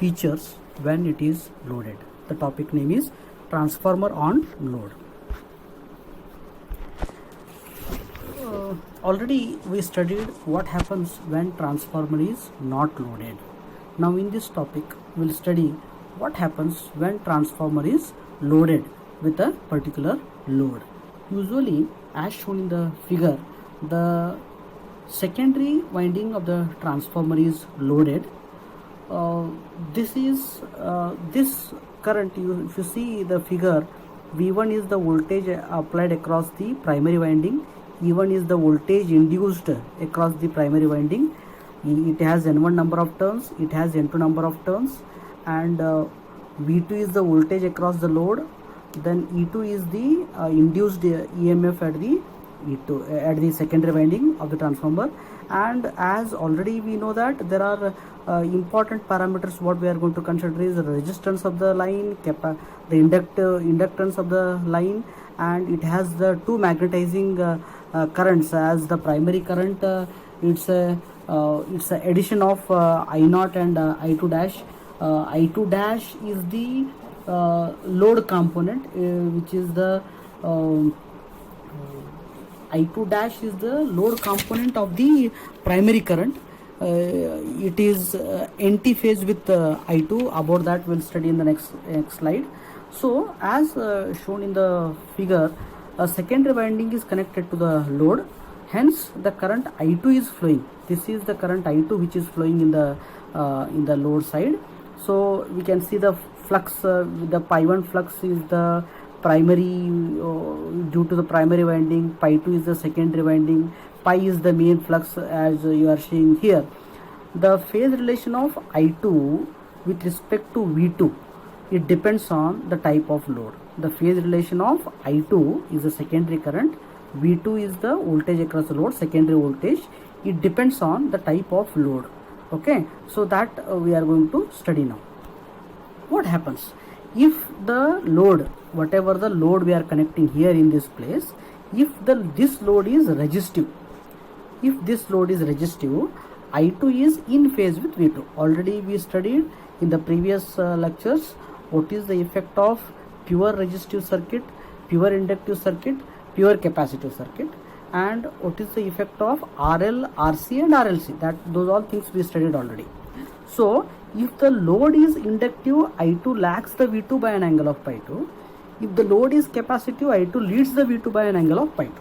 features when it is loaded. The topic name is transformer on load. Already we studied what happens when transformer is not loaded. Now in this topic we'll study what happens when transformer is loaded with a particular load. Usually, as shown in the figure, the secondary winding of the transformer is loaded. This current, if you see the figure, V1 is the voltage applied across the primary winding, E1 is the voltage induced across the primary winding. It has N1 number of turns, it has N2 number of turns, and V2 is the voltage across the load. Then E2 is the induced EMF at the E2 at the secondary winding of the transformer. And as already we know that there are important parameters. What we are going to consider is the resistance of the line, the inductance of the line, and it has the two magnetizing currents. As the primary current, it's a addition of I0 and I2 dash. I2 dash is the load component, which is the I2 dash is the load component of the primary current. It is anti-phase with I2. About that we'll study in the next slide. So as shown in the figure, a secondary winding is connected to the load, hence the current I2 is flowing. This is the current I2 which is flowing in the load side. So we can see the flux, the pi1 flux is the primary due to the primary winding, pi2 is the secondary winding, pi is the main flux as you are seeing here. The phase relation of I2 with respect to V2, it depends on the type of load. The phase relation of I2 is the secondary current, V2 is the voltage across the load, secondary voltage. It depends on the type of load. Okay, so that we are going to study now. What happens if the load, whatever the load we are connecting here in this place, if this load is resistive, I2 is in phase with V2. Already we studied in the previous lectures what is the effect of pure resistive circuit, pure inductive circuit, pure capacitive circuit, and what is the effect of RL, RC and RLC. Those all things we studied already. So if the load is inductive, I2 lags the V2 by an angle of pi 2. If the load is capacitive, I2 leads the V2 by an angle of pi 2.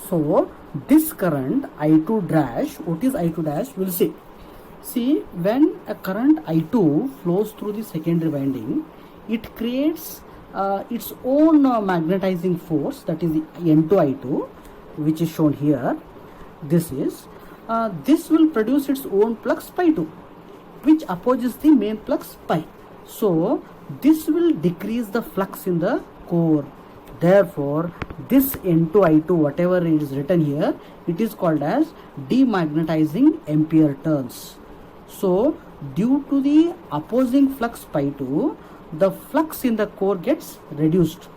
So this current I2 dash, what is I2 dash? We'll see. See, when a current I2 flows through the secondary winding, it creates its own magnetizing force, that is the N2I2, which is shown here. This will produce its own flux pi 2, which opposes the main flux pi. So this will decrease the flux in the core. Therefore this N2I2, whatever it is written here, it is called as demagnetizing ampere turns. So due to the opposing flux pi 2, the flux in the core gets reduced.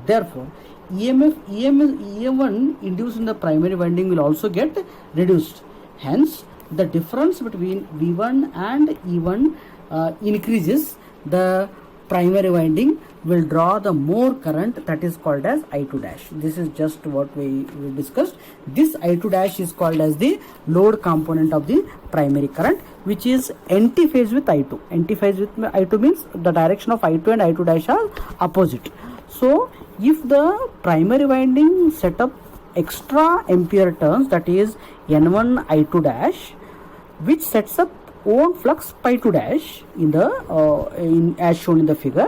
Therefore EM1 induced in the primary winding will also get reduced. Hence the difference between V1 and E1 increases. The primary winding will draw the more current, that is called as I2 dash. This is just what we discussed. This I2 dash is called as the load component of the primary current, which is anti-phase with I2. Anti-phase with I2 means the direction of I2 and I2 dash are opposite. So if the primary winding set up extra ampere turns, that is N1 I2 dash, which sets up own flux pi 2 dash in the as shown in the figure,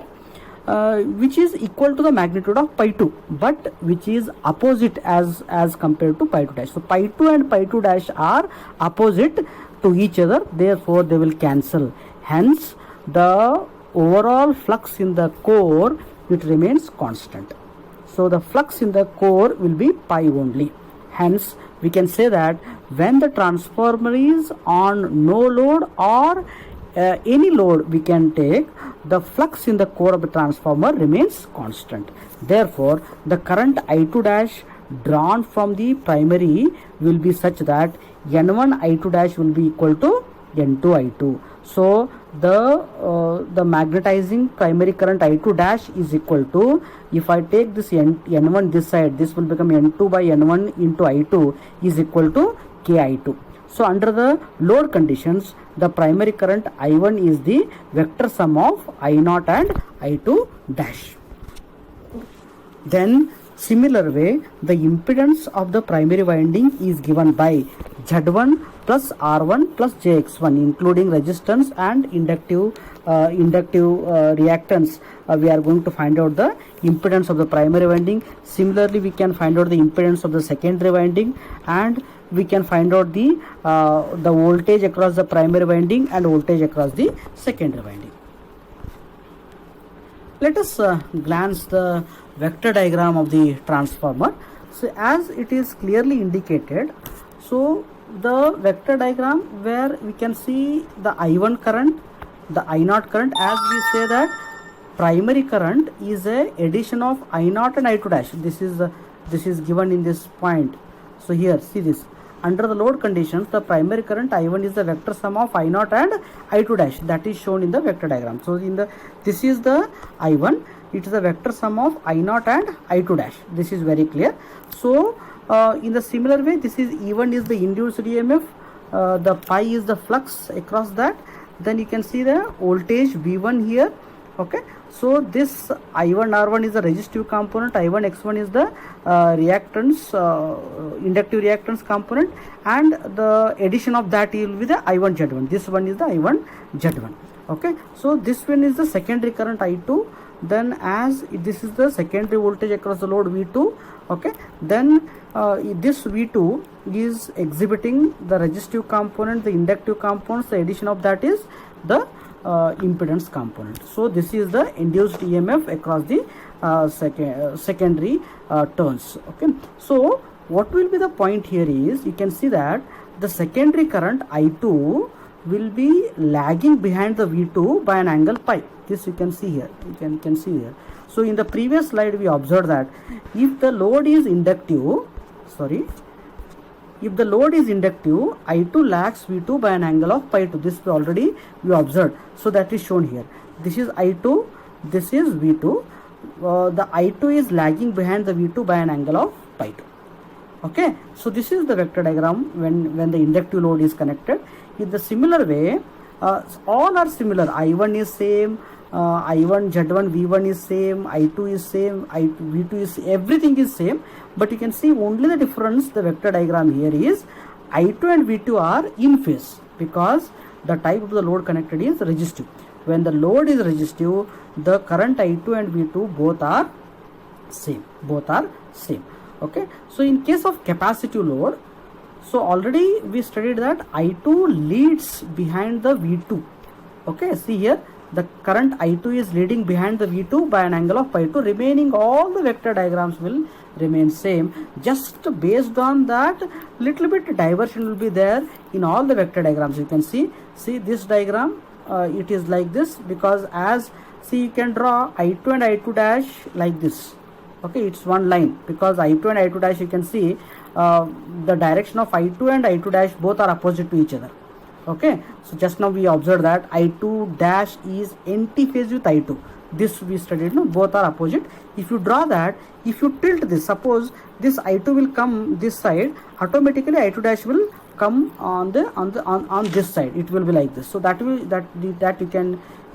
which is equal to the magnitude of pi 2, but which is opposite as compared to pi 2 dash. So pi 2 and pi 2 dash are opposite to each other, therefore they will cancel. Hence the overall flux in the core, it remains constant. So the flux in the core will be pi only. Hence we can say that when the transformer is on no load or any load we can take, the flux in the core of the transformer remains constant. Therefore the current I2 dash drawn from the primary will be such that N1 I2 dash will be equal to N2 I2. So the magnetizing primary current I2 dash is equal to, if I take this N1 this side, this will become N2 by N1 into I2 is equal to KI2. So under the load conditions, the primary current I1 is the vector sum of I0 and I2 dash. Then similar way, the impedance of the primary winding is given by Z1 plus R1 plus JX1, including resistance and inductive reactance. We are going to find out the impedance of the primary winding. Similarly, we can find out the impedance of the secondary winding, and we can find out the voltage across the primary winding and voltage across the secondary winding. Let us glance the vector diagram of the transformer. So as it is clearly indicated, so the vector diagram where we can see the I1 current, the I0 current, as we say that primary current is a addition of I0 and I2 dash. This is given in this point. So here see this, under the load conditions, the primary current I1 is the vector sum of I0 and I2 dash, that is shown in the vector diagram. So this is the I1, it is the vector sum of I0 and I2 dash. This is very clear. So in the similar way, this is E1 is the induced EMF, the pi is the flux across that. Then you can see the voltage V1 here. Okay, so this I1 R1 is the resistive component, I1 X1 is the reactance, inductive reactance component, and the addition of that will be the I1 Z1. This one is the I1 Z1. Okay, so this one is the secondary current I2. Then as this is the secondary voltage across the load V2. Okay, then this V2 is exhibiting the resistive component, the inductive components, the addition of that is the impedance component. So this is the induced EMF across the secondary turns. Okay, so what will be the point here is, you can see that the secondary current I2 will be lagging behind the V2 by an angle pi. This you can see here, you can see here. So in the previous slide we observed that if the load is inductive, if the load is inductive, I2 lags V2 by an angle of pi 2. This we observed. So that is shown here. This is I2, this is V2. The I2 is lagging behind the V2 by an angle of pi 2. Okay, so this is the vector diagram when the inductive load is connected. In the similar way, all are similar. I1 is same, I1 Z1 V1 is same, I2 is same, V2 is, everything is same, but you can see only the difference, the vector diagram here is I2 and V2 are in phase, because the type of the load connected is resistive. When the load is resistive, the current I2 and V2 both are same. Okay, so in case of capacitive load, so already we studied that I2 leads behind the V2. Okay, see here, the current I2 is leading behind the V2 by an angle of pi 2. Remaining all the vector diagrams will remain same. Just based on that, little bit diversion will be there in all the vector diagrams. You can see this diagram, it is like this, because as see, you can draw I2 and I2 dash like this. Okay, it's one line, because I2 and I2 dash, you can see the direction of I2 and I2 dash both are opposite to each other. Okay, so just now we observed that I2 dash is anti-phase with I2. This we studied, no, both are opposite. If you draw that, if you tilt this, suppose this I2 will come this side, automatically I2 dash will come on this side. It will be like this. So that you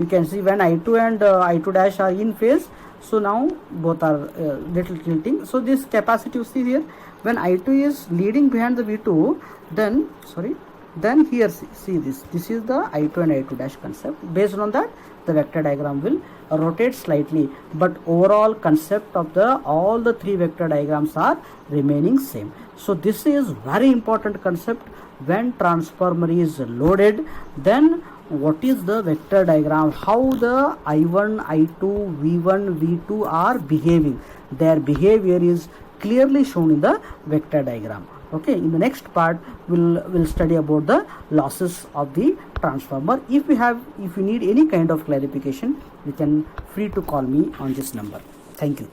can see when I2 and I2 dash are in phase. So now both are little tilting. So this capacitive, see here, when I2 is leading behind the V2, then here see this is the I2 and I2 dash concept. Based on that, the vector diagram will rotate slightly, but overall concept of all the three vector diagrams are remaining same. So this is very important concept. When transformer is loaded, then what is the vector diagram, how the I1, I2, V1, V2 are behaving. Their behavior is clearly shown in the vector diagram. Okay, in the next part we'll study about the losses of the transformer. If you need any kind of clarification, you can free to call me on this number. Thank you.